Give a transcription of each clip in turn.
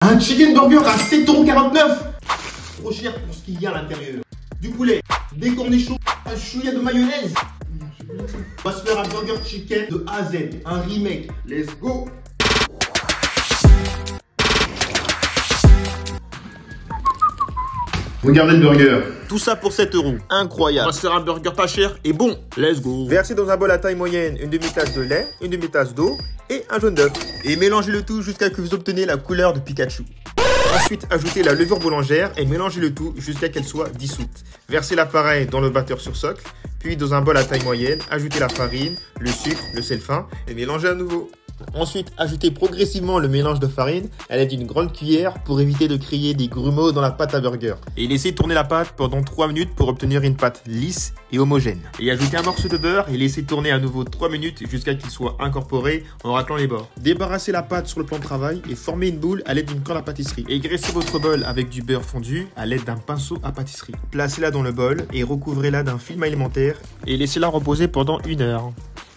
Un chicken burger à 7,49 €. Trop cher pour ce qu'il y a à l'intérieur. Du poulet, des cornichons, un chouïa de mayonnaise. On va se faire un burger chicken de A à Z. Un remake. Let's go. Regardez le burger. Tout ça pour 7 €. Incroyable. On va se faire un burger pas cher et bon. Let's go. Versez dans un bol à taille moyenne une demi-tasse de lait, une demi-tasse d'eau et un jaune d'œuf. Et mélangez le tout jusqu'à ce que vous obteniez la couleur de Pikachu. Ensuite, ajoutez la levure boulangère et mélangez le tout jusqu'à qu'elle soit dissoute. Versez l'appareil dans le batteur sur socle, puis dans un bol à taille moyenne, ajoutez la farine, le sucre, le sel fin et mélangez à nouveau. Ensuite, ajoutez progressivement le mélange de farine à l'aide d'une grande cuillère pour éviter de créer des grumeaux dans la pâte à burger. Et laissez tourner la pâte pendant 3 minutes pour obtenir une pâte lisse et homogène. Et ajoutez un morceau de beurre et laissez tourner à nouveau 3 minutes jusqu'à qu'il soit incorporé en raclant les bords. Débarrassez la pâte sur le plan de travail et formez une boule à l'aide d'une corde à pâtisserie. Et graissez votre bol avec du beurre fondu à l'aide d'un pinceau à pâtisserie. Placez-la dans le bol et recouvrez-la d'un film alimentaire et laissez-la reposer pendant 1 heure.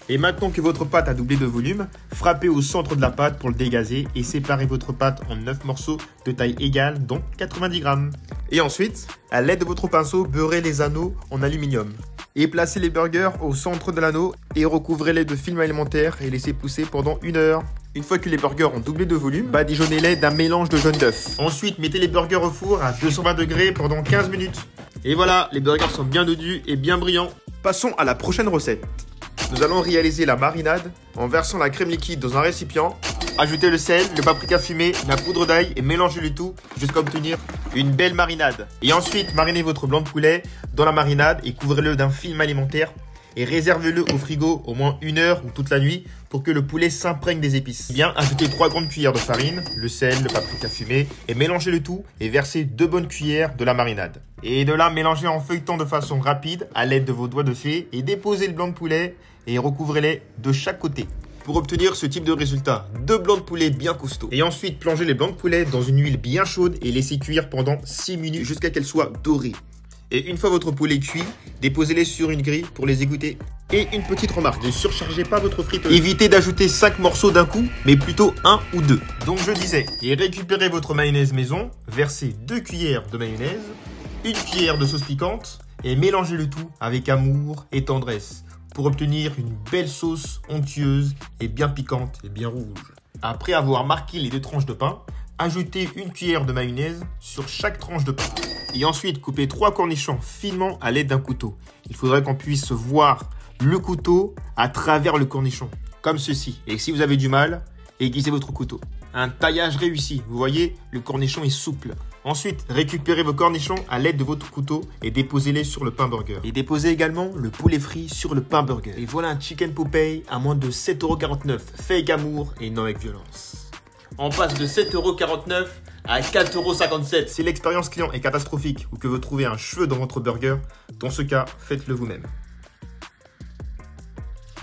Et maintenant que votre pâte a doublé de volume, frappez au centre de la pâte pour le dégazer et séparez votre pâte en 9 morceaux de taille égale, dont 90 grammes. Et ensuite, à l'aide de votre pinceau, beurrez les anneaux en aluminium. Et placez les burgers au centre de l'anneau et recouvrez-les de film alimentaire et laissez pousser pendant 1 heure. Une fois que les burgers ont doublé de volume, badigeonnez-les d'un mélange de jaune d'œuf. Ensuite, mettez les burgers au four à 220 degrés pendant 15 minutes. Et voilà, les burgers sont bien dodus et bien brillants. Passons à la prochaine recette. Nous allons réaliser la marinade en versant la crème liquide dans un récipient. Ajoutez le sel, le paprika fumé, la poudre d'ail et mélangez le tout jusqu'à obtenir une belle marinade. Et ensuite, marinez votre blanc de poulet dans la marinade et couvrez-le d'un film alimentaire et réservez-le au frigo au moins 1 heure ou toute la nuit pour que le poulet s'imprègne des épices. Bien, ajoutez 3 grandes cuillères de farine, le sel, le paprika fumé et mélangez le tout et versez 2 bonnes cuillères de la marinade. Et de là, mélangez en feuilletant de façon rapide à l'aide de vos doigts de fée et déposez le blanc de poulet et recouvrez-les de chaque côté. Pour obtenir ce type de résultat, 2 blancs de poulet bien costauds. Et ensuite, plongez les blancs de poulet dans une huile bien chaude et laissez cuire pendant 6 minutes jusqu'à qu'elles soient dorées. Et une fois votre poulet cuit, déposez-les sur une grille pour les égoutter. Et une petite remarque, ne surchargez pas votre friteuse. Évitez d'ajouter 5 morceaux d'un coup, mais plutôt 1 ou 2. Donc je disais, et récupérez votre mayonnaise maison, versez 2 cuillères de mayonnaise, 1 cuillère de sauce piquante et mélangez le tout avec amour et tendresse pour obtenir une belle sauce onctueuse et bien piquante et bien rouge. Après avoir marqué les 2 tranches de pain, ajoutez 1 cuillère de mayonnaise sur chaque tranche de pain. Et ensuite, coupez 3 cornichons finement à l'aide d'un couteau. Il faudrait qu'on puisse voir le couteau à travers le cornichon, comme ceci. Et si vous avez du mal, aiguisez votre couteau. Un taillage réussi. Vous voyez, le cornichon est souple. Ensuite, récupérez vos cornichons à l'aide de votre couteau et déposez-les sur le pain burger. Et déposez également le poulet frit sur le pain burger. Et voilà un chicken Popeye à moins de 7,49 €, fait avec amour et non avec violence. On passe de 7,49 € à 4,57 €. Si l'expérience client est catastrophique ou que vous trouvez un cheveu dans votre burger, dans ce cas, faites-le vous-même.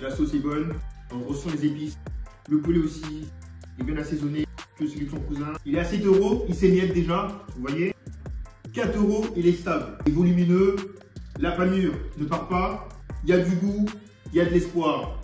La sauce est bonne, on ressent les épices. Le poulet aussi est bien assaisonné. Que celui de son cousin. Il est à 7 €, il s'émiette déjà, vous voyez. 4 €, il est stable. Il est volumineux, la panure ne part pas, il y a du goût, il y a de l'espoir.